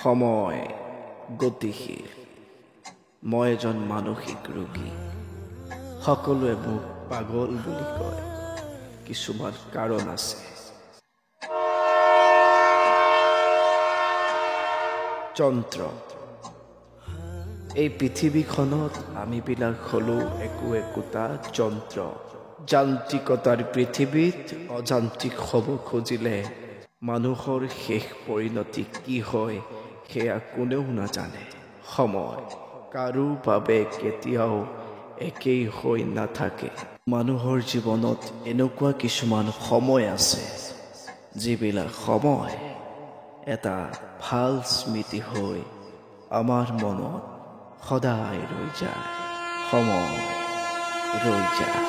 সময় গতিশীল মই এজন মানসিক ৰোগী সকলোৱে মোক পাগল বুলি কয় কিছুমান কাৰণ আছে যন্ত্ৰ এই পৃথিৱীখনত আমি বিলাক হলো একোটা যন্ত্ৰ যান্ত্ৰিকতাৰ পৃথিৱীত অযান্ত্ৰিক হ'ব খুজিলে মানুহৰ শেষ পৰিণতি কি হয় সেয়া কোনেও নাজানে সময় কাৰো বাবে কেতিয়াও একেই হৈ নাথাকে মানুহৰ জীৱনত এনেকুৱা কিছুমান সময় আছে যিবিলাক সময় এটা ভাল স্মৃতি হৈ আমাৰ মনত সদায় ৰৈ যায় সময় ৰৈ যায়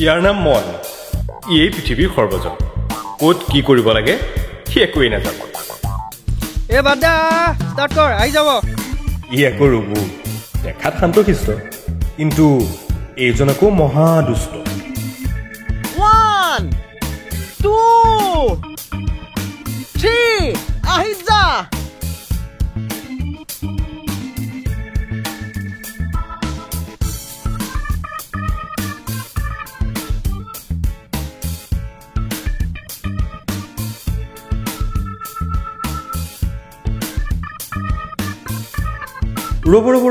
ইয়াৰ নাম মন এই পৃথিৱীৰ সৰ্বজন ক'ত কি কৰিব লাগে সি একোৱেই নাজানে বাদা ষ্টাৰ্ট কৰ আহি যাব ই একো ৰোগো দেখাত শান্তশিষ্ট কিন্তু এইজন আকৌ মহা দুষ্ট 1 2 3 আহি যা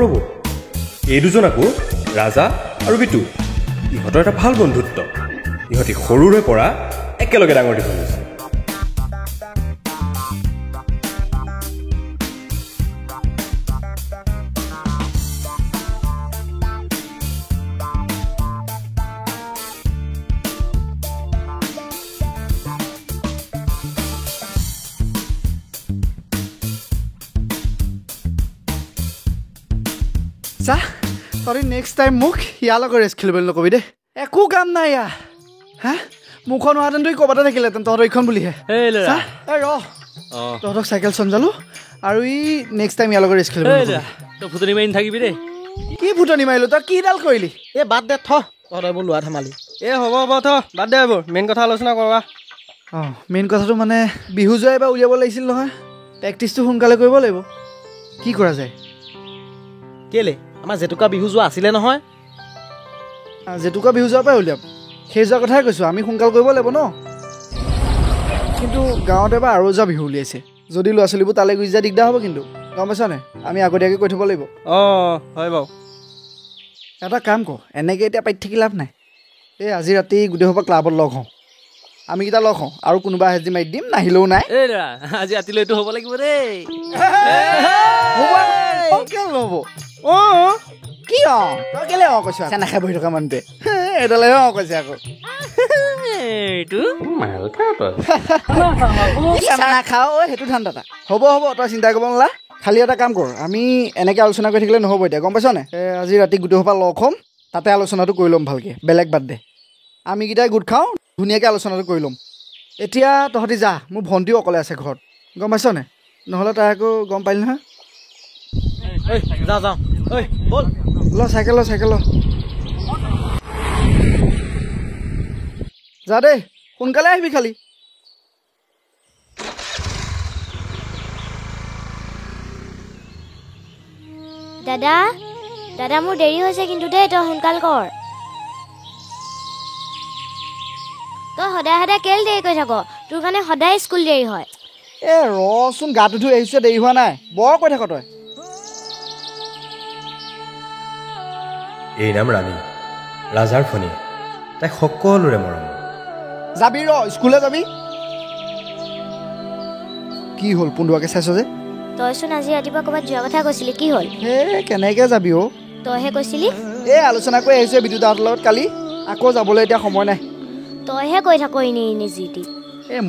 ৰ'ব এই দুজন আকৌ ৰাজা আৰু বিটু ইহঁতৰ এটা ভাল বন্ধুত্ব ইহঁতি সৰুৰে পৰা একেলগে ডাঙৰ দীঘল হৈছে চা তই নেক্সট টাইম মোক ইয়াৰ লগত ৰেষ্ট খেলিবলৈ নকবি দেই একো কাম নাই ইয়া হা মুখন হোৱাহেঁতেন তই ক'বাতে থাকিলেহেঁতেন তহঁতৰ এইখন বুলিহে তহঁতক চাইকেল চম্জালো আৰু ই নেক্সট টাইম ইয়াৰ লগত ৰেষ্ট খেলিব তই ফুটনি মাৰি নাথাকিবি দেই কি ফুটনি মাৰিলো তই কিডাল কৰিলি বাদ দে তহঁতৰ এইবোৰ লোৱা ধেমালি হ'ব থ বাদ দে এইবোৰ মেইন কথা আলোচনা কৰবা মেইন কথাটো মানে বিহু যোৱা এবাৰ উলিয়াব লাগিছিল নহয় প্ৰেক্টিচটো সোনকালে কৰিব লাগিব কি কৰা যায় কেলে আমাৰ জেতুকা বিহু যোৱা আছিলে নহয় জেতুকা বিহু যোৱাৰ পৰাই উলিয়াম সেই যোৱাৰ কথাই কৈছোঁ আমি সোনকাল কৰিব লাগিব ন কিন্তু গাঁৱত এবাৰ আৰু যোৱা বিহু উলিয়াইছে যদি ল'ৰা ছোৱালীবোৰ তালৈ গুচি যায় দিগদাৰ হ'ব কিন্তু গম পাইছ নে আমি আগতীয়াকৈ কৈ থ'ব লাগিব হয় বাৰু এটা কাম কৰ এনেকৈ এতিয়া পাতি থাকি লাভ নাই এই আজি ৰাতি গোটেইসোপা ক্লাবত লগ হওঁ আমিকেইটা লগ হওঁ আৰু কোনোবা হেজি মাৰি দিম নাহিলেও নাই আজি ৰাতিলৈ এইটো হ'ব লাগিব দেই নহ'ব কি তই কেলে কৈছ নাখাই বহি থকা মানুহটোৱে এইডালেহে কৈছে আকৌ নাখাওঁ সেইটো ধান্দা এটা হ'ব তই চিন্তা কৰিব নালা খালি এটা কাম কৰ আমি এনেকৈ আলোচনা কৰি থাকিলে নহ'ব এতিয়া গম পাইছ নে আজি ৰাতি গোটেইসোপা লগ হ'ম তাতে আলোচনাটো কৰি ল'ম ভালকৈ বেলেগ বাদ দে আমিকেইটাই গোট খাওঁ ধুনীয়াকৈ আলোচনাটো কৰি ল'ম এতিয়া তহঁতি যা মোৰ ভণ্টিও অকলে আছে ঘৰত গম পাইছ নে নহ'লে তাই আকৌ গম পালি নহয় যাওঁ ব'ল চাইকেল যা দেই সোনকালে আহিবি খালি দাদা মোৰ দেৰি হৈছে কিন্তু দেই তই সোনকাল কৰ তই সদায় কেলে দেৰি কৰি থাক তোৰ কাৰণে সদায় স্কুল দেৰি হয় ৰচোন গাটো ধুই আহিছে দেৰি হোৱা নাই বৰ কৈ থাক তই এই নাম ৰাণী ৰাজাৰ ফণী তাইক সকলোৰে মৰম যাবি স্কুললৈ যাবি কি হ'ল পোন্ধুৱাকৈ চাইছ যে তইচোন আজি ৰাতিপুৱা ক'ৰবাত যোৱা কথা কৈছিলি কি হ'ল কেনেকৈ যাবি তইহে কৈছিলি আলোচনা কৰি আহিছোঁ বিদ্যুৎহঁতৰ লগত কালি আকৌ যাবলৈ এতিয়া সময় নাই তইহে কৈ থাক এনেই যি টি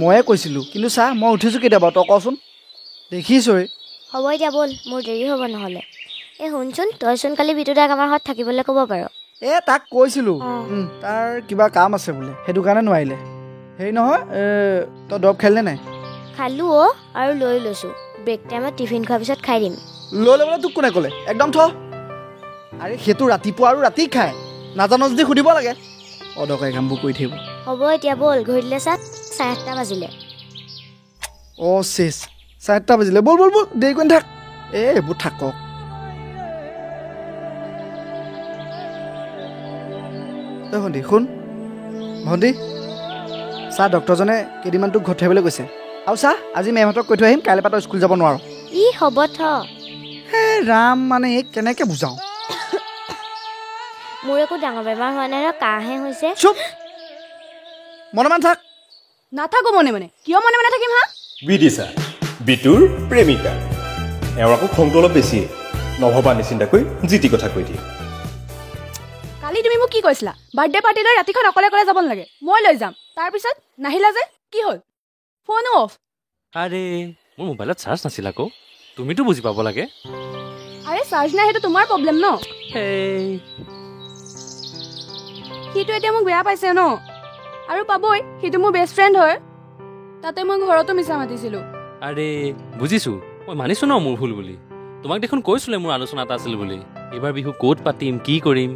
ময়ে কৈছিলোঁ কিন্তু চা মই উঠিছোঁ কেতিয়া বাৰু তই কচোন দেখিছই হ'ব এতিয়া ব'ল মোৰ দেৰি হ'ব নহ'লে শুনচোন তইচোন কালি বিদ্যুৎক আমাৰ ঘৰত থাকিবলৈ ক'ব পাৰ তাক কৈছিলোঁ তাৰ কিবা কাম আছে বোলে সেইটো কাৰণে নোৱাৰিলে হেৰি নহয় তই দৰৱ খালিনে নাই খালোঁ আৰু লৈ লৈছোঁ ব্ৰেক টাইমত টিফিন খোৱাৰ পিছত খাই দিম লৈ ল'বলৈ তোক কোনে ক'লে একদম থ আৰে সেইটো ৰাতিপুৱা আৰু ৰাতি খায় নাজানো যদি সুধিব লাগে অদৰকাৰী কামবোৰ কৰি থাকিব হ'ব এতিয়া ব'ল ঘড়ীলে চাত 7:30 বাজিলে অ' চেছ 7:30 বাজিলে ব'ল ব'ল ব'ল দেৰি কৰি থাক এইবোৰ থাকক ভণ্টি শুন ভণ্টি চাহ ডক্টৰজনে কেইদিনমান তোক ঘৰত থাকিবলৈ কৈছে আৰু চাহ আজি মেমহঁতক কৈ থৈ আহিম কাইলৈ পৰা তই স্কুল যাব নোৱাৰ ই হ'ব থ হে ৰাম মানে এই কেনেকৈ বুজাওঁ মোৰ একো ডাঙৰ বেমাৰ হোৱা নাই ৰ কাহে হৈছে চুপ মনে মান থাক নাথাকো মনে মনে কিয় মনে মনে থাকিম হা বিদিশা বিটুৰ প্ৰেমিকা এওঁৰ আকৌ খংটো অলপ বেছিয়ে নভবা নিচিন্তাকৈ যি টি কথা কৈ দিয়ে কালি তুমি মোক কি কৈছিলা বাৰ্থডে পাৰ্টিলৈ ৰাতিখন অকলে অকলে যাব নালাগে মই লৈ যাম তাৰপিছত নাহিলা যে কি হ'ল ফোনো অফ আৰে মোৰ মোবাইলত চাৰ্জ নাছিল আকৌ তুমিতো বুজি পাব লাগে আৰে চাৰ্জ নাই সেইটো তোমাৰ প্ৰব্লেম ন এই সিটো এতিয়া মোক বেয়া পাইছে ন আৰু পাবই সিটো মোৰ বেষ্ট ফ্ৰেণ্ড হয় তাতে মই ঘৰতো মিছা মাতিছিলো আৰে বুজিছো মই মানিছো ন মোৰ ভুল বুলি তোমাক দেখোন কৈছিলে মোৰ আলোচনা এটা আছিল বুলি এইবাৰ বিহু ক'ত পাতিম কি কৰিম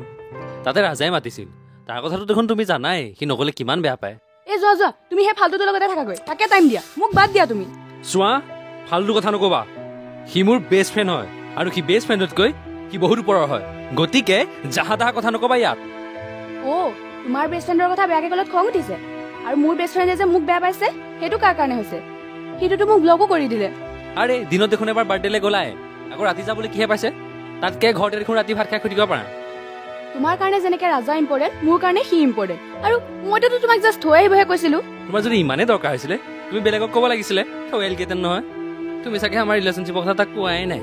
তাতে ৰাজাই মাতিছিল তাৰ কথাটো দেখোন তুমি জানাই সি নগ'লে কিমান বেয়া পায় এই যোৱা যোৱা তুমি সেই ফাল্টুটোৰ লগতে থাকাগৈ তাকে টাইম দিয়া মোক বাদ দিয়া তুমি চোৱা ফাল্টু কথা নক'বা সি মোৰ বেষ্ট ফ্ৰেণ্ড হয় আৰু সি বেষ্ট ফ্ৰেণ্ডতকৈ সি বহুত ওপৰৰ হয় গতিকে জাহা তাহা কথা নক'বা ইয়াত অ' তোমাৰ বেষ্ট ফ্ৰেণ্ডৰ কথা বেয়াকে ক'লত খং উঠিছে আৰু মোৰ বেষ্ট ফ্ৰেণ্ডে যে মোক বেয়া পাইছে সেইটো কাৰ কাৰণে হৈছে সিটোতো মোক ব্লকো কৰি দিলে আৰে দিনত দেখোন এবাৰ বাৰ্থডেলৈ গ'লাই আকৌ ৰাতি যাবলৈ কিহে পাইছে তাতকৈ ঘৰতে দেখোন ৰাতি ভাত খাই খুটিব পাৰা তোমাৰ কাৰণে যেনেকে ৰাজা ইম্পৰ্টেণ্ট মোৰ কাৰণে সি ইম্পৰ্টেণ্ট আৰু মইতো তোমাক জাষ্ট থৈ আহিবহে কৈছিলো তোমাৰ যদি ইমানেই দৰকাৰ হৈছিলে তুমি বেলেগক ক'ব লাগিছিলে ৱেল কেটেন নহয় তুমি চাগে আমাৰ ৰিলেশ্যনশ্বিপৰ কথা তাক কোৱাই নাই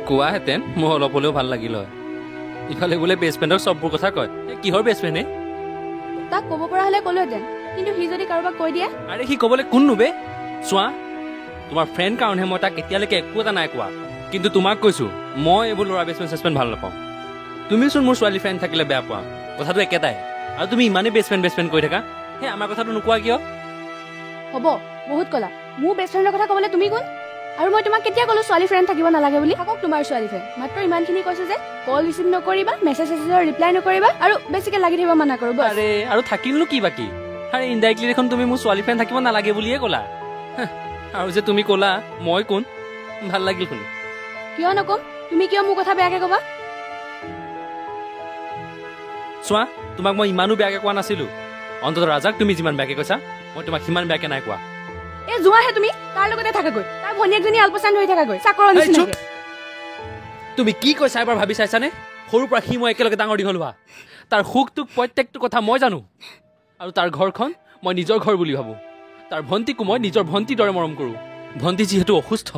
কোৱাহেঁতেন মোৰ অলপ হ'লেও ভাল লাগিল হয় ইফালে বোলে বেষ্ট ফ্ৰেণ্ডক চববোৰ কথা কয় কিহৰ বেষ্ট ফ্ৰেণ্ডে তাক ক'ব পৰা হ'লে ক'লোহেঁতেন কিন্তু সি যদি কাৰোবাক কৈ দিয়ে আৰে সি ক'বলৈ কোন নুবে চোৱা তোমাৰ ফ্ৰেণ্ড কাৰণেহে মই তাক এতিয়ালৈকে একো এটা নাই কোৱা কিন্তু তোমাক কৈছোঁ মই এইবোৰ ল'ৰা বেষ্ট ফ্ৰেণ্ড চেষ্ট ভাল নাপাওঁ তুমিচোন মোৰ ছোৱালী ফ্ৰেণ্ড থাকিলে বেয়া পোৱা কথাটো একেটাই আৰু তুমি ইমানেই বেষ্ট ফ্ৰেণ্ড কৈ থাকা সেই আমাৰ কথাটো নোকোৱা কিয় হ'ব বহুত ক'লা মোৰ বেষ্ট ফ্ৰেণ্ডৰ কথা ক'বলৈ তুমি কোন আৰু মই তোমাক কেতিয়া ক'লো ছোৱালী ফ্ৰেণ্ড থাকিব নালাগে বুলি থাকক তোমাৰ ছোৱালী ফ্ৰেণ্ড মাত্ৰ ইমানখিনি কৈছো যে কল ৰিচিভ নকৰিবা মেছেজৰ ৰিপ্লাই নকৰিবা আৰু বেছিকৈ লাগি থাকিব মানা কৰোঁ আৰে আৰু থাকিলনো কি বাকী আৰে ইনডাইৰেক্টলি দেখোন তুমি মোৰ ছোৱালী ফ্ৰেণ্ড থাকিব নালাগে বুলিয়ে ক'লা আৰু যে তুমি ক'লা মই কোন ভাল লাগিল শুনি কিয় নক'ম তুমি কিয় মোৰ কথা বেয়াকৈ ক'বা চোৱা তোমাক মই ইমানো বেয়াকৈ কোৱা নাছিলোঁ অন্তত ৰাজাক তুমি যিমান বেয়াকৈ কৈছা মই তোমাক সিমান বেয়াকৈ নাই কোৱা এই যোৱাহে তুমি তাৰ লগতে থাকাগৈ তাৰ ভনীয়েকজনী আলপচান হৈ থাকাগৈ চাকৰৰ নিচিনাকৈ তুমি কি কৈছা এবাৰ ভাবি চাইছানে সৰুৰ পৰা সি মই একেলগে ডাঙৰ দীঘল হোৱা তাৰ সুখ দুখ প্ৰত্যেকটো কথা মই জানো আৰু তাৰ ঘৰখন মই নিজৰ ঘৰ বুলি ভাবোঁ তাৰ ভণ্টিকো মই নিজৰ ভণ্টিৰ দৰে মৰম কৰোঁ ভণ্টি যিহেতু অসুস্থ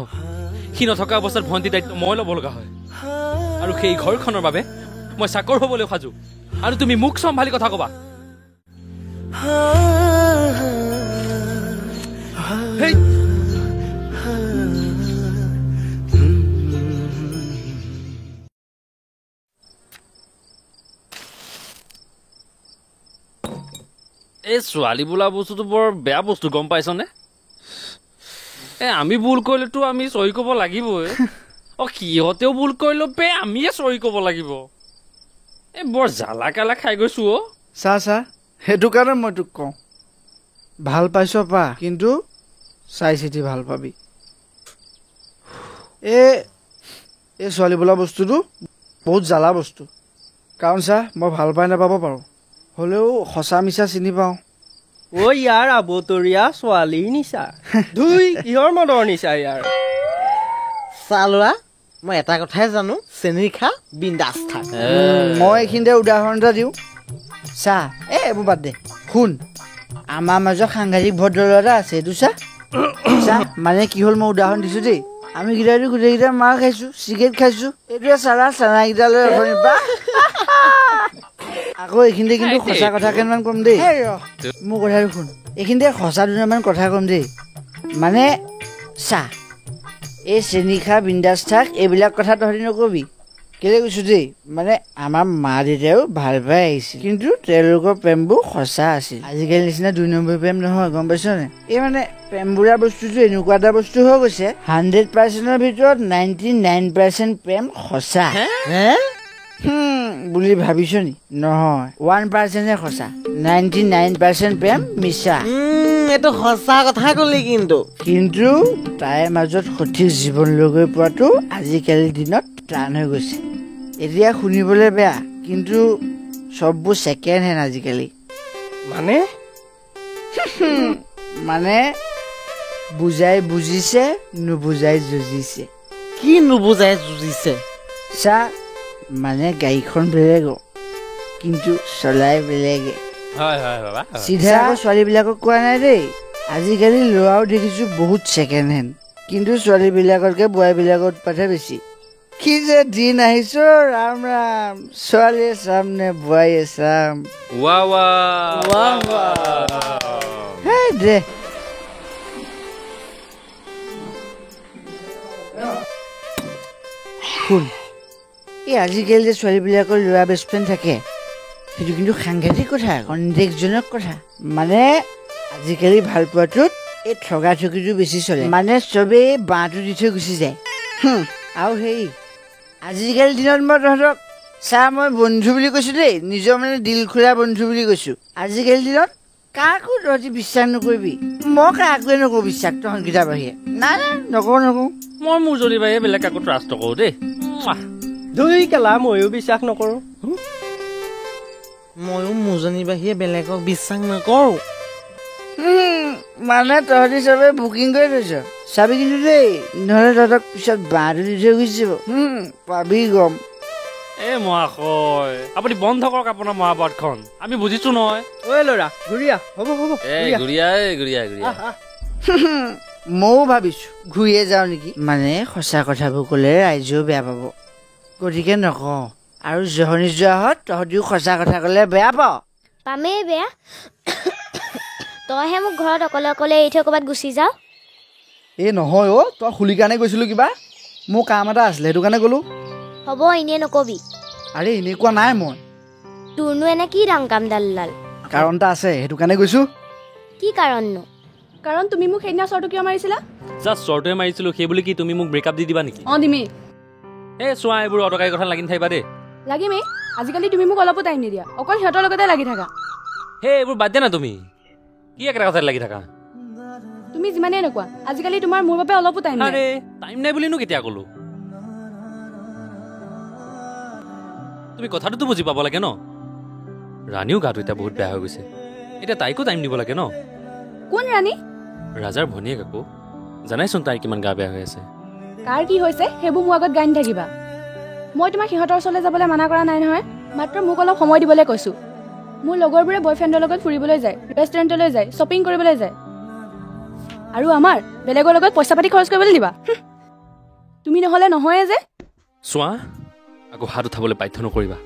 সি নথকা অৱস্থাত ভণ্টিৰ দায়িত্ব মই ল'ব লগা হয় আৰু সেই ঘৰখনৰ বাবে মই চাকৰ হ'বলৈ সাজু আৰু তুমি মোক চম্ভালি কথা ক'বা এই ছোৱালী বোলা বস্তুটো বৰ বেয়া বস্তু গম পাইছনে আমি ভুল কৰিলেতো আমি চহী ক'ব লাগিবই সিহঁতেও ভুল কৰিলো আমিয়ে চহী ক'ব লাগিব বৰ জ্বালা কালা খাই গৈছো চা সেইটো কাৰণে মই তোক কওঁ ভাল পাইছ পা কিন্তু চাই চিতি ভাল পাবি এই ছোৱালী বোলা বস্তুটো বহুত জ্বালা বস্তু কাৰণ চা মই ভাল পাই নাপাব পাৰোঁ হ'লেও সঁচা মিছা চিনি পাওঁ ইয়াৰ আবতৰীয়া ছোৱালীৰ নিচা ধুই কিহৰ মদৰ নিচা ইয়াৰ চালোৱা মই এটা কথাই জানো চেনী খা বিন্দাছ থাক মই এইখিনিতে উদাহৰণ এটা দিওঁ চা এইবোৰ বাদ দে শুন আমাৰ মাজত সাংঘাতিক ভদ্ৰ এটা আছে এইটো চা মানে কি হ'ল মই উদাহৰণ দিছোঁ দেই আমি কেইটাইতো গোটেইকেইটা মাৰ খাইছোঁ চিগাৰেট খাইছোঁ এইটোৱে চানাকেইটালৈ আকৌ এইখিনিতে কিন্তু সঁচা কথা কেইটামান ক'ম দেই মোৰ কথাটো শুন এইখিনিতে সঁচা দুটামান কথা ক'ম দেই মানে চা এই চেনী খা বিন্দাছ থাক এইবিলাক কথা তহঁতি নকবি কেলে কৈছোঁ দেই মানে আমাৰ মা দেউতায়েও ভাল পাই আহিছিল কিন্তু তেওঁলোকৰ প্ৰেমবোৰ সঁচা আছিল আজিকালি নিচিনা 2 নম্বৰ প্ৰেম নহয় গম পাইছ নে এই মানে প্ৰেম বোলা বস্তুটো এনেকুৱা এটা বস্তু হৈ গৈছে 100%ৰ ভিতৰত 99% প্ৰেম সঁচা বুলি ভাবিছ নি নহয় 1%হে সঁচা 99% প্ৰেম মিছা এইটো সঁচা কথা কলি কিন্তু তাইৰ মাজত সঠিক জীৱন লৈ গৈ পোৱাটো আজিকালিৰ দিনত টান হৈ গৈছে এতিয়া শুনিবলৈ বেয়া কিন্তু চববোৰ ছেকেণ্ড হেণ্ড আজিকালি মানে বুজাই বুজিছে নুবুজাই যুঁজিছে কি নুবুজাই যুঁজিছে চা মানে গাড়ীখন বেলেগ কিন্তু চলাই বেলেগে চিধা আকৌ ছোৱালীবিলাকক কোৱা নাই দেই আজিকালি ল'ৰাও দেখিছো বহুত ছেকেণ্ড হেণ্ড কিন্তু ছোৱালীবিলাকতকৈ বোৱাৰীবিলাকৰ উৎপাতহে বেছি কি যে দিন আহিছ ৰাম ৰাম ছোৱালীয়ে চাম নে বোৱাৰীয়ে চাম হেই দে শুন এই আজিকালি যে ছোৱালীবিলাকৰ ল'ৰা বেষ্ট ফ্ৰেণ্ড থাকে সেইটো কিন্তু সাংঘাতিক কথা সন্দেহজনক কথা মানে আজিকালি ভাল পোৱাটোত এই ঠগা ঠগিটো বেছি চলে মানে চবেই বাঁহটো দি থৈ গুচি যায় আৰু হেৰি আজিকালি দিনত মই তহঁতক চা মই বন্ধু বুলি কৈছোঁ দেই নিজৰ মানে দিল খোলা বন্ধু বুলি কৈছোঁ আজিকালি দিনত কাকো তহঁতি বিশ্বাস নকৰিবি মই কাকোৱে নকৰোঁ বিশ্বাস তহঁতকেইটা বাহিৰে নাই নকৰোঁ মই মোৰ যদি বাহিৰে বেলেগ কাকো ট্ৰাষ্ট নকৰোঁ দেই দুই কেলা ময়ো বিশ্বাস নকৰোঁ ময়ো মোৰজনী বাহিৰে বেলেগক বিশ্বাস নকৰোঁ মানে তহঁতি চবে বুকিং কৰি থৈছ চাবি কিন্তু দেই নহ'লে তহঁতক পিছত বাঁহটো দি থৈ গুচি যাব পাবি গম মহাশয় আপুনি বন্ধ কৰক আপোনাৰ মহাভাৰতখন আমি বুজিছো নহয় ঐ ল'ৰা ঘূৰিয়া হ'ব ময়ো ভাবিছোঁ ঘূৰিয়ে যাওঁ নেকি মানে সঁচা কথাবোৰ ক'লে ৰাইজেও বেয়া পাব গতিকে নকওঁ আৰু জহনি যোৱাহঁত তহঁতিও সঁচা কথা ক'লে বেয়া পাওঁ পামেই বেয়া তইহে মোক ঘৰত অকলে অকলে এৰি থৈ ক'ৰবাত গুচি যাওঁ এই নহয় তই খুলি কাৰণে গৈছিলোঁ কিবা মোৰ কাম এটা আছিলে সেইটো কাৰণে গ'লোঁ হ'ব এনেই নকবি আৰে এনেকুৱা নাই মই তোৰনো এনে কি ডাঙৰ কামডাল ওলাল কাৰণ এটা আছে সেইটো কাৰণে গৈছোঁ কি কাৰণনো কাৰণ তুমি মোক সেইদিনা চৰটো কিয় মাৰিছিলা জাষ্ট চৰটোৱে মাৰিছিলোঁ সেই বুলি কি তুমি মোক ব্ৰেকআপ দি দিবা নেকি দিমেই চোৱা এইবোৰ অটকাৰী কথা লাগি নাথাকিবা দেই লাগিমেই আজিকালি তুমি মোক অলপো টাইম নিদিয়া অকল সিহঁতৰ লগতে লাগি থাকা এইবোৰ বাদ দিয়া না তুমি কি একেটা কথাত লাগি থাকা তুমি যিমানেই নোকোৱা আজিকালি তোমাৰ মোৰ বাবে অলপো টাইম নাই টাইম নাই বুলিনো কেতিয়া ক'লো তুমি কথাটোতো বুজি পাব লাগে ন ৰাণীও গাটো এতিয়া বহুত বেয়া হৈ গৈছে এতিয়া তাইকো টাইম দিব লাগে ন কোন ৰাণী ৰাজাৰ ভনীয়েক আকৌ জানাইচোন তাইৰ কিমান গা বেয়া হৈ আছে কাৰ কি হৈছে সেইবোৰ মোৰ আগত গাই নাথাকিবা মই তোমাক সিহঁতৰ ওচৰলৈ যাবলৈ মানা কৰা নাই নহয় মাত্ৰ মোক অলপ সময় দিবলৈ কৈছোঁ মোৰ লগৰবোৰে বয়ফ্ৰেণ্ডৰ লগত ফুৰিবলৈ যায় ৰেষ্টুৰেণ্টলৈ যায় শ্বপিং কৰিবলৈ যায় আৰু আমাৰ বেলেগৰ লগত পইচা পাতি খৰচ কৰিবলৈ দিবা তুমি নহ'লে নহয়ে যে চোৱা আকৌ হাত উঠাবলৈ বাধ্য নকৰিবা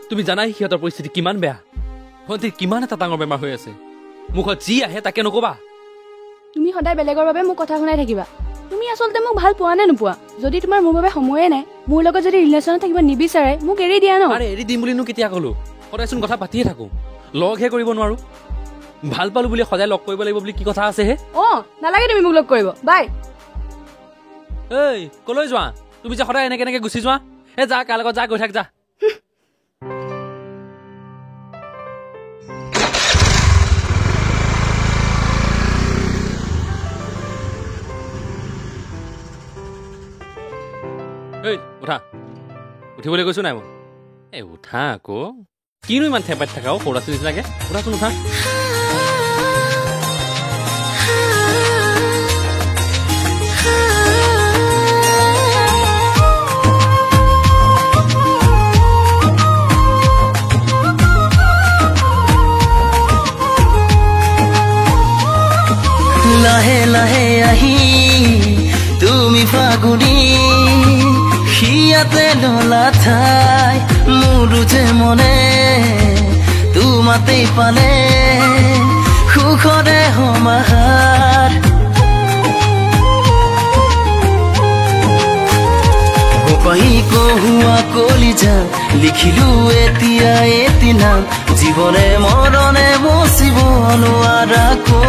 তুমি জানাই সিহঁতৰ পৰিস্থিতি কিমান বেয়া ভণ্টিৰ কিমান এটা ডাঙৰ বেমাৰ হৈ আছে মুখত যি আহে তাকে নকবা তুমি সদায় বেলেগৰ বাবে মোক কথা শুনাই থাকিবা তুমি আচলতে মোক ভাল পোৱা নে নোপোৱা যদি তোমাৰ মোৰ বাবে সময়ে নাই মোৰ লগত যদি ৰিলেশ্যনত থাকিব নিবিচাৰে মোক এৰি দিয়া ন আৰে এৰি দিম বুলিনো কেতিয়া ক'লো সদায়চোন কথা পাতিয়ে থাকোঁ লগহে কৰিব নোৱাৰোঁ ভাল পালোঁ বুলি সদায় লগ কৰিব লাগিব বুলি কি কথা আছে হে নালাগে তুমি মোক লগ কৰিব বাই কলৈ যোৱা তুমি যে সদায় এনেকে এনেকে গুচি যোৱা যা কাৰ লগত যা গৈ থাক যা উঠা উঠিবলৈ কৈছো নাই মই উঠা আকৌ কিনো ইমান থেপাই থাকা সৰু আছে নিচিনাকে উঠাচোন উঠা লাহে লাহে আহি তুমি ফাগুনি সিয়াতে ডলা ঠাই মোৰো যে মনে তোমাতেই পালে সুখৰে সমাহাৰ উপায় কহুৱা কলিজা লিখিলো এতিয়া এটি নাম জীৱনে মৰণে বচিব নোৱাৰাকো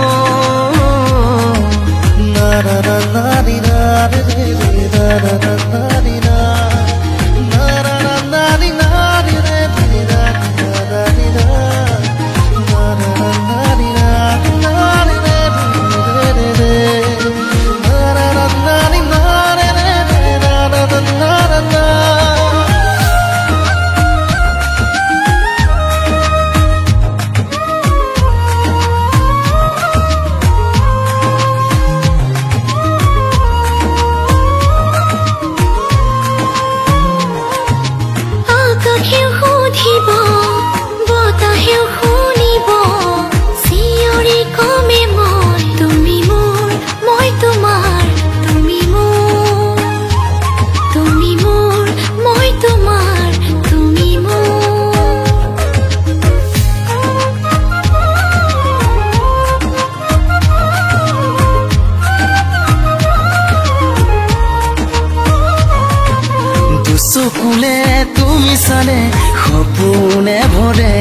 চকুলে তুমি চালে সপোনে ভৰে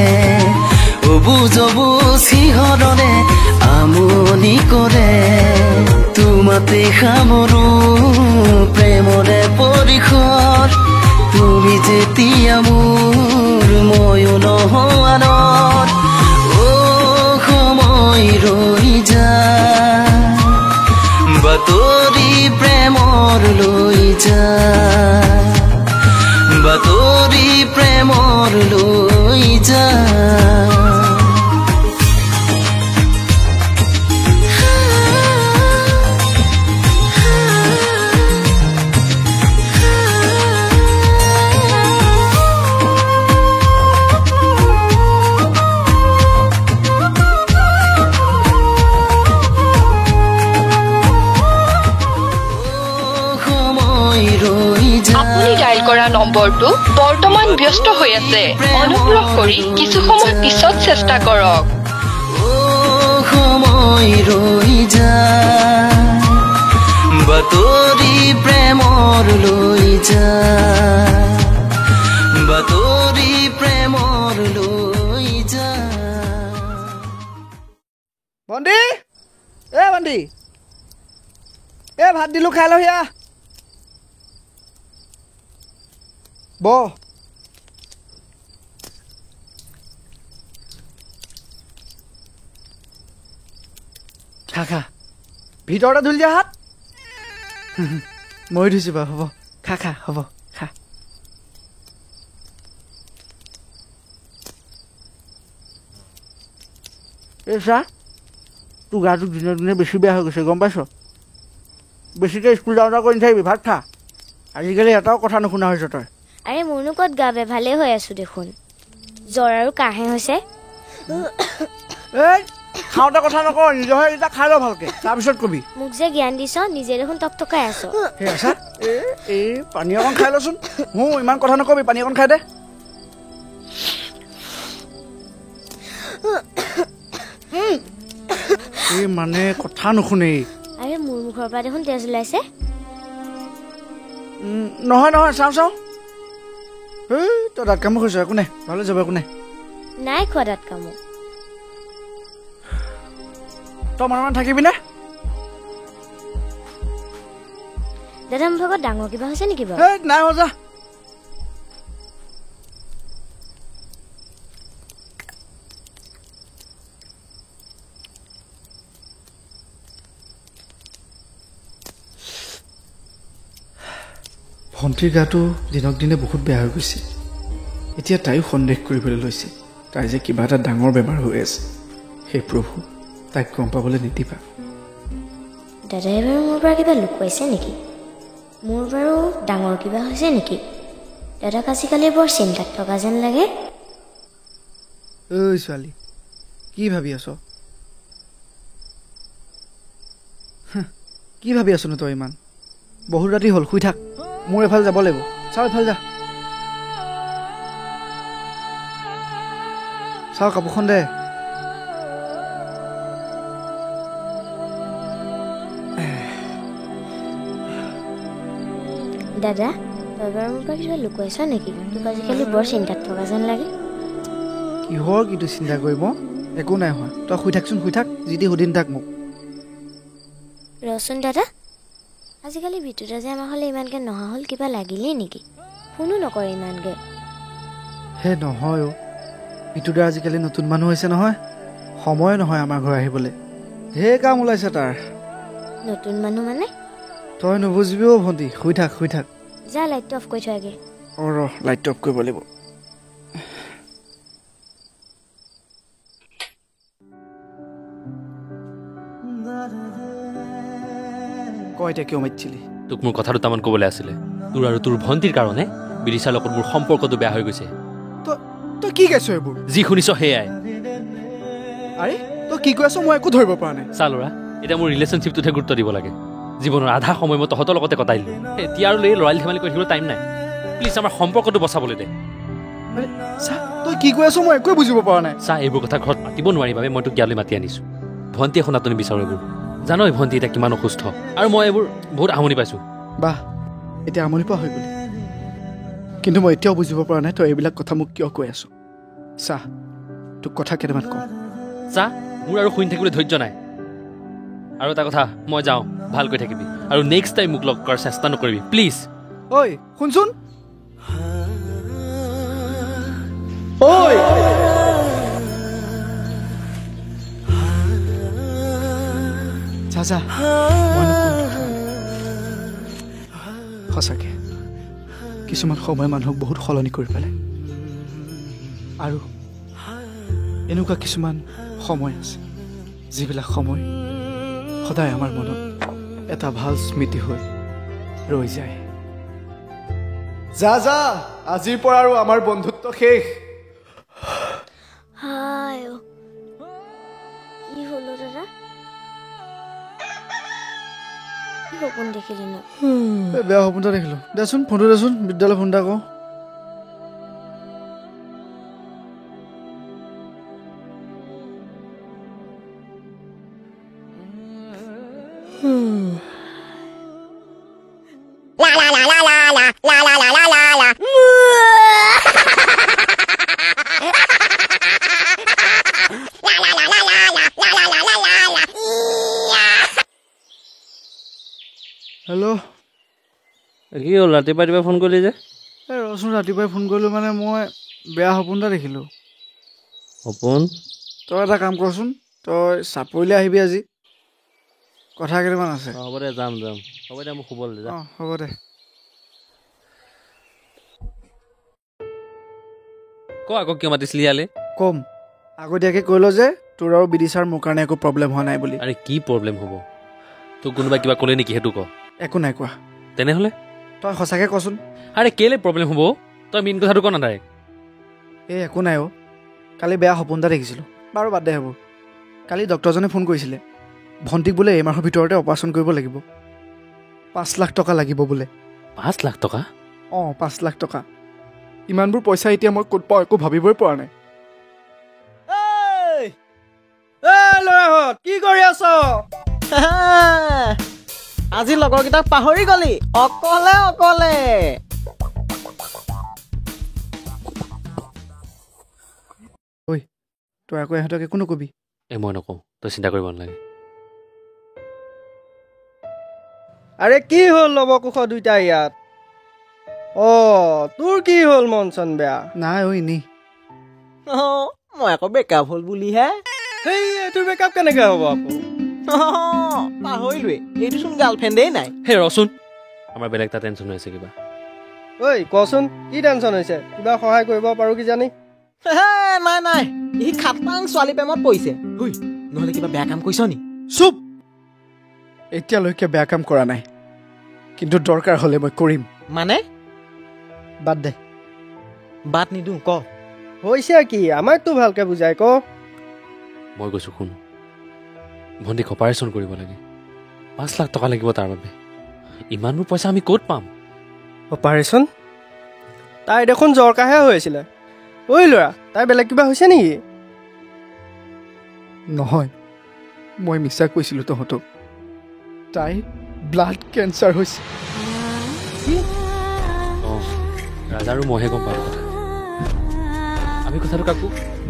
অবুজ সিহৰণে আমনি কৰে তোমাতে সামৰো প্ৰেমৰে পৰিসৰ তুমি যেতিয়া মোৰ ময়ো নহোৱানত সময় ৰৈ যায় বাতৰি প্ৰেমৰ লৈ যায় বাতৰি প্ৰেমৰ লৈ যায় আপুনি ডায়াল কৰা নম্বৰটো বৰ্তমান ব্যস্ত হৈ আছে অনুগ্ৰহ কৰি কিছু সময় পিছত চেষ্টা কৰক সময় ৰৈ যায় বাতৰি প্ৰেমৰ লৈ যায় বাতৰি প্ৰেমৰ লৈ যায় বন্দি বন্দি ভাত দিলোঁ খাই লহিয়া ব খা খা ভিতৰতে ধুলি দিয়া হাত মই ধুইছোঁ বাৰু হ'ব খা খা হ'ব খা এই চা তোৰ গাটো দিনে দিনে বেছি বেয়া হৈ গৈছে গম পাইছ বেছিকৈ স্কুল যাওঁ যাওঁ কৰি নাথাকিবি ভাত খা আজিকালি এটাও কথা নুশুনা হৈছ তই আৰে মোৰনো ক'ত গা বেয়া ভালেই হৈ আছো দেখোন জ্বৰ আৰু কাহে হৈছে এই খাওঁতে কথা নকওঁ নিজৰহে এতিয়া খাই ল ভালকে তাৰপিছত কবি মোক যে জ্ঞান দিছ নিজে দেখোন টকটকাই আছ এই পানী অকণ খাই লচোন ইমান কথা নকবি পানী অকণ খাই দে এই মানে কথা নুশুনেই আৰে মোৰ মুখৰ পৰা দেখোন তেজ ওলাইছে নহয় চাওঁ তই দাঁত কামো খাইছ একো নাই ভালে যাব একো নাই খোৱা দাঁত কামো তই মানে থাকিবি নে দাদা মোৰ ভাগত ডাঙৰ কিবা হৈছে নেকি বাৰু নাই হোৱা যা ভণ্টিৰ গাটো দিনক দিনে বহুত বেয়া হৈ গৈছে এতিয়া তাইও সন্দেহ কৰিবলৈ লৈছে তাই যে কিবা এটা ডাঙৰ বেমাৰ হৈ আছে হে প্ৰভু তাইক গম পাবলৈ নিদিবা দাদাই বাৰু মোৰ পৰা কিবা লুকুৱাইছে নেকি মোৰ বাৰু ডাঙৰ কিবা হৈছে নেকি দাদাক আজিকালি বৰ চিন্তাত থকা যেন লাগে ঐ ছোৱালী কি ভাবি আছ কি ভাবি আছনো তই ইমান বহুত ৰাতি হ'ল শুই থাক মোৰ এফালে যাব লাগিব চাওঁ এফালে যা চাওঁ কাপোৰখন দে দাদা তই বাৰু মোৰ পৰা কিবা লুকুৱাইছ নেকি? তোক আজিকালি বৰ চিন্তাত থকা যেন লাগে। কিহৰ কিন্তু চিন্তা কৰিব? একো নাই হোৱা, তই শুই থাকচোন, শুই থাক, যি সুধিন থাক মোক। ৰচোন দাদা, আজিকালি বিদ্যুৎ যে আমাৰ হ'লে ইমানকৈ নহা হ'ল, কিবা লাগিলেই নেকি? ফোনো নকৰে ইমানকৈ। হে নহয় অ', বিদ্যুৎ আজিকালি নতুন মানুহ হৈছে নহয়, সময় নহয় আমাৰ ঘৰ আহিবলৈ, ঢেৰ কাম ওলাইছে তাৰ। নতুন মানুহ মানে? তই নুবুজিবি অ' ভণ্টি, শুই থাক, শুই থাক। যা লাইটটো অফ কৰি থোৱাগে। অঁ ৰ, লাইটটো অফ কৰিব লাগিব। ক এতিয়া কিয় মাতিছিলি? তোক মোৰ কথা দুটামান ক'বলৈ আছিলে। তোৰ আৰু তোৰ ভণ্টিৰ কাৰণে বিদিশাৰ লগত মোৰ সম্পৰ্কটো বেয়া হৈ গৈছে। তই কি কৈছ এইবোৰ? যি শুনিছ সেয়াই। আৰে তই কি কৈ আছ মই একো ধৰিব পৰা নাই। চা ল'ৰা, এতিয়া মোৰ ৰিলেশ্যনশ্বিপটোতহে গুৰুত্ব দিব লাগে। জীৱনৰ আধা সময় মই তহঁতৰ লগতে কটাই দিলোঁ। এতিয়া আৰু লৰালি ধেমালি কৰি থাকিবলৈ টাইম নাই। প্লিজ আমাৰ সম্পৰ্কটো বচাবলৈ দে। আৰে চা, তই কি কৈ আছ মই একোৱে বুজিব পৰা নাই। চা, এইবোৰ কথা ঘৰত পাতিব নোৱাৰি বাবে মই তোক ইয়ালৈ মাতি আনিছোঁ। ভণ্টিয়ে শুনাটো নিবিচাৰোঁ এইবোৰ। জানই ভণ্টি এতিয়া কিমান অসুস্থ, আৰু মই এইবোৰ বহুত আমনি পাইছোঁ। বাহ, এতিয়া আমনি পোৱা হৈ গ'লি। কিন্তু মই এতিয়াও বুজিব পৰা নাই তই এইবিলাক কথা মোক কিয় কৈ আছ। চা, তোক কথা কেইটামান কওঁ। চা, মোৰ আৰু শুনি থাকিবলৈ ধৈৰ্য নাই। আৰু এটা কথা, মই যাওঁ, ভালকৈ থাকিবি আৰু নেক্সট টাইম মোক লগ কৰাৰ চেষ্টা নকৰিবি প্লিজ। ঐ শুনচোন, ঐ যা, সঁচাকে কিছুমান সময় মানুহক বহুত সলনি কৰি পেলাই, আৰু এনেকুৱা কিছুমান সময় আছে যিবিলাক সময় সদায় আমাৰ মনত এটা ভাল স্মৃতি হৈ ৰৈ যায়। যা, আজিৰ পৰা আৰু আমাৰ বন্ধুত্ব শেষ। কি হলো দাদা? কি সপোন দেখিলি ন? বেয়া সপোন এটা দেখিলো। দেচোন ফোনটো দেচোন, বিদ্যালয় ফোন এটা কওঁ। হেল্ল', কি হ'ল ৰাতিপুৱা ফোন কৰিলি যে? এই ৰচোন, ৰাতিপুৱাই ফোন কৰিলোঁ মানে মই বেয়া সপোন এটা দেখিলোঁ। সপোন? তই এটা কাম কৰচোন, তই চাপৰিলৈ আহিবি আজি, কথা কেইটামান আছে। হ'ব দে, যাম। হ'ব দে, মোক শুবলৈ দে। অঁ হ'ব দে। ক আকৌ কিয় মাতিছিলি ইয়ালৈ? কম, আগতীয়াকৈ কৈ ল যে তোৰ আৰু বিদিশাৰ মোৰ কাৰণে একো প্ৰব্লেম হোৱা নাই বুলি। আৰে কি প্ৰব্লেম হ'ব? তোক কোনোবাই কিবা ক'লে নেকি সেইটো ক। একো নাই কোৱা। তেনেহ'লে তই সঁচাকৈ কচোন। আৰে কেলৈ প্ৰব্লেম হ'ব? তই মেইন কথাটো ক না ডাইৰেক্ট। এই একো নাই অ', কালি বেয়া সপোন এটা দেখিছিলোঁ। বাৰু বাদ দে হ'ব। কালি ডক্টৰজনে ফোন কৰিছিলে, ভণ্টিক বোলে এই মাহৰ ভিতৰতে অপাৰেশ্যন কৰিব লাগিব, 5 লাখ টকা লাগিব বোলে। 5 লাখ টকা? অঁ 5 লাখ টকা। ইমানবোৰ পইচা এতিয়া মই ক'ত পাওঁ একো ভাবিবই পৰা নাই। ল'ৰাহঁত কি কৰি আছ? আজি লগৰকেইটাক পাহৰি গলি, অকলে অকলে। ঐ তই আকৌ ইহঁতক একো নকবি। মই নকওঁ, তই চিন্তা কৰিব নালাগে। আৰে কি হ'ল লৱকুশ দুইটা ইয়াত? তোৰ কি হ'ল, মন চন বেয়া? নাই ঐ এনেই। মই আকৌ বেকআপ হ'ল বুলিহে। সেই তোৰ বেকআপ কেনেকৈ হ'ব আকৌ? পাহৰিলোৱে, এইটোচোন গাৰ্লফ্ৰেণ্ডেই নাই। হে ৰচোন, আমাৰ বেলেগ এটা টেনশ্যন হৈ আছে কিবা। ঐ কচোন, কি টেনশ্যন হৈছে? কিবা সহায় কৰিব পাৰোঁ কিজানি? নাই, সি খাটাং ছোৱালী প্ৰেমত পৰিছে। নহ'লে কিবা বেয়া কাম কৰিছ নি? চুপ, এতিয়ালৈকে বেয়া কাম কৰা নাই, কিন্তু দৰকাৰ হ'লে মই কৰিম। মানে? বাদ দে। বাদ নিদিওঁ, ক হৈছে কি? আমাকতো ভালকে বুজাই ক। মই কৈছোঁ শুন, ভণ্টিক অপাৰেশ্যন কৰিব লাগে, 5 লাখ টকা লাগিব তাৰ বাবে। ইমানবোৰ পইচা আমি ক'ত পাম? অপাৰেশ্যন? তাই দেখোন জ্বৰ কাহে হৈ আছিলে। ঐ ল'ৰা, তাই বেলেগ কিবা হৈছে নেকি? নহয়, মই মিছা কৈছিলোঁ তহঁতক। তাই ব্লাড কেঞ্চাৰ হৈছে। ৰাজা আৰু মইহে গম পালোঁ কথা আমি কথাটো কাকো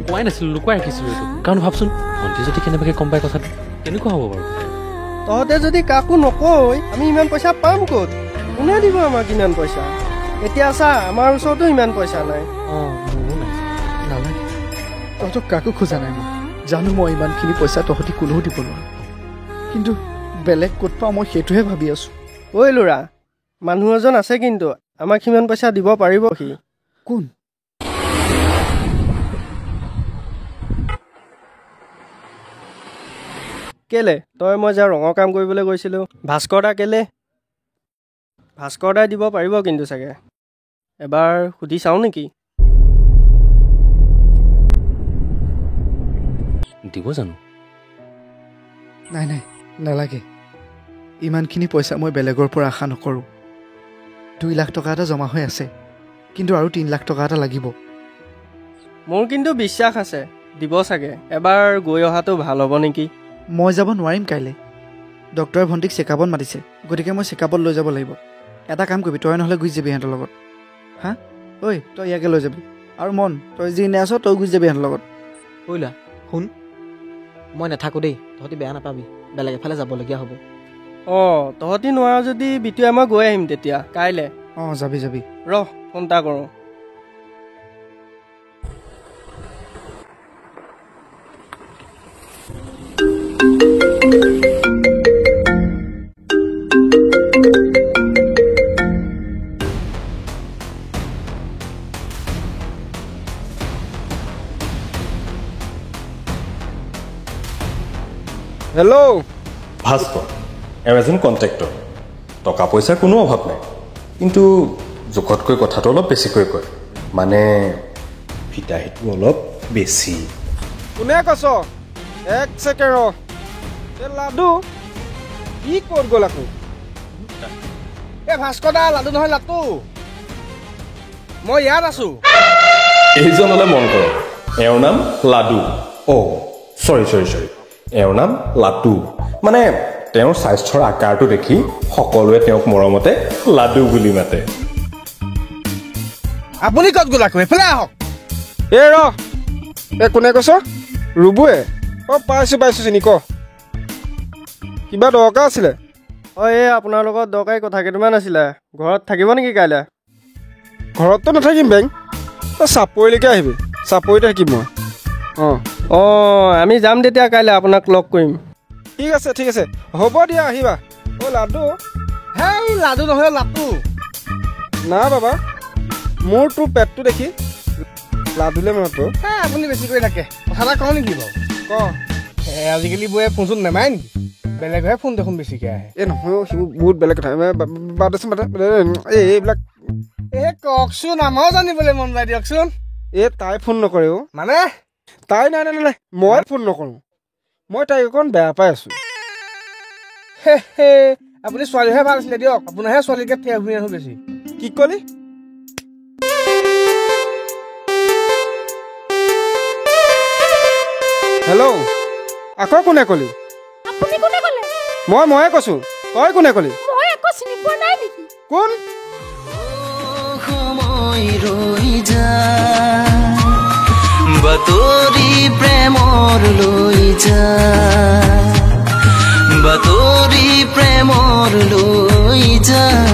কোৱাই নাছিলোঁ লুকুৱাই ৰাখিছিলোঁ এইটো কাৰণ ভাবচোন ভণ্টি যদি কেনেবাকৈ গম পায় কথাটো কেনেকুৱা হ'ব বাৰু তহঁতে যদি কাকো নকয় আমি ইমান পইচা পাম ক'ত কোনে দিব আমাক ইমান পইচা এতিয়া চা আমাৰ ওচৰতো ইমান পইচা নাই মোৰো নাই নালাগে তহঁতক কাকো খোজা নাই মই জানো মই ইমানখিনি পইচা তহঁতি কোনেও দিব নোৱাৰো কিন্তু বেলেগ ক'ত পাওঁ মই সেইটোহে ভাবি আছোঁ ঐ ল'ৰা মানুহ এজন আছে কিন্তু আমাক সিমান পইচা দিব পাৰিব সি কোন কেলে তই মই যে ৰঙৰ কাম কৰিবলৈ গৈছিলোঁ ভাস্কৰ দা কেলে ভাস্কৰ দাই দিব পাৰিব কিন্তু চাগে এবাৰ সুধি চাওঁ নেকি দিব জানো নাই নাই নালাগে ইমানখিনি পইচা মই বেলেগৰ পৰা আশা নকৰোঁ 2 লাখ টকা এটা জমা হৈ আছে কিন্তু আৰু 3 লাখ টকা এটা লাগিব মোৰ কিন্তু বিশ্বাস আছে দিব চাগে এবাৰ গৈ অহাটো ভাল হ'ব নেকি মই যাব নোৱাৰিম কাইলৈ ডক্টৰে ভণ্টিক চেকআপত মাতিছে গতিকে মই চেকআপত লৈ যাব লাগিব এটা কাম কৰিবি তই নহ'লে গুচি যাবি সিহঁতৰ লগত হা ঐ তই ইয়াকে লৈ যাবি আৰু মন তই যি নে আছ তই গুচি যাবি সিহঁতৰ লগত কৈলা শুন মই নাথাকোঁ দেই তহঁতি বেয়া নাপাবি বেলেগ এফালে যাবলগীয়া হ'ব তহঁতি নোৱাৰ যদি বিটুৱে মই গৈ আহিম তেতিয়া কাইলৈ যাবি যাবি ৰহ ফোন এটা কৰোঁ হেল্ল' ভাস্কৰ এজন কণ্ট্ৰেক্টৰ টকা পইচাৰ কোনো অভাৱ নাই কিন্তু জোখতকৈ কথাটো অলপ বেছিকৈ কয় মানে ফিতাহিটো অলপ বেছি কোনে কৈছ 1 ছেকেণ্ড লাডু কি ক'ত গ'ল আকৌ ভাস্কৰ দা লাডু নহয় লাটু মই ইয়াত আছো এইজনলৈ মন কৰ এওঁৰ নাম লাডু চৰি এওঁৰ নাম লাটু মানে তেওঁৰ স্বাস্থ্যৰ আকাৰটো দেখি সকলোৱে তেওঁক মৰমতে লাডু বুলি মাতে আপুনি ক'ত গ'ল আকৌ এফালে আহক কোনে কৈছ ৰুবুৱে পাইছো চিনি ক কিবা দৰকাৰ আছিলে এই আপোনাৰ লগত দৰকাৰী কথা কেইটামান আছিলে ঘৰত থাকিব নেকি কাইলৈ ঘৰততো নাথাকিম বেংক তই চাপৰিলৈকে আহিবি চাপৰিতে থাকিম মই আমি যাম তেতিয়া কাইলৈ আপোনাক লগ কৰিম ঠিক আছে হ'ব দিয়া আহিবা লাডু হেই লাডু নহয় লাটু না বাবা মোৰ তোৰ পেটটো দেখি লাডুলে মনতো আপুনি বেছি কৰি থাকে কথা এটা কওঁ নেকি বাৰু ক আজিকালি বৌয়ে ফোন চোন নেমাৰে নেকি বেলেগহে ফোন দেখোন বেছিকৈ আহে নহয় সেইবোৰ বহুত বেলেগ কথা এইবিলাক কওকচোন আমাৰো জানিবলৈ মন যায় দিয়কচোন তাই ফোন নকৰে মানে তাই নাই মই ফোন নকৰোঁ মই তাইক অকণ বেয়া পাই আছো আপুনি ছোৱালীহে ভাল আছিলে দিয়ক আপোনাৰহে ছোৱালীকে ঠেহ শুনি আছো বেছি কি কলি হেল্ল' আকৌ কোনে কলি ময়ে কৈছো তই কোনে কলি কোন সময় ৰৈ যায় বাতৰি প্ৰেমৰ লৈ যায় বাতৰি প্ৰেমৰ লৈ যায়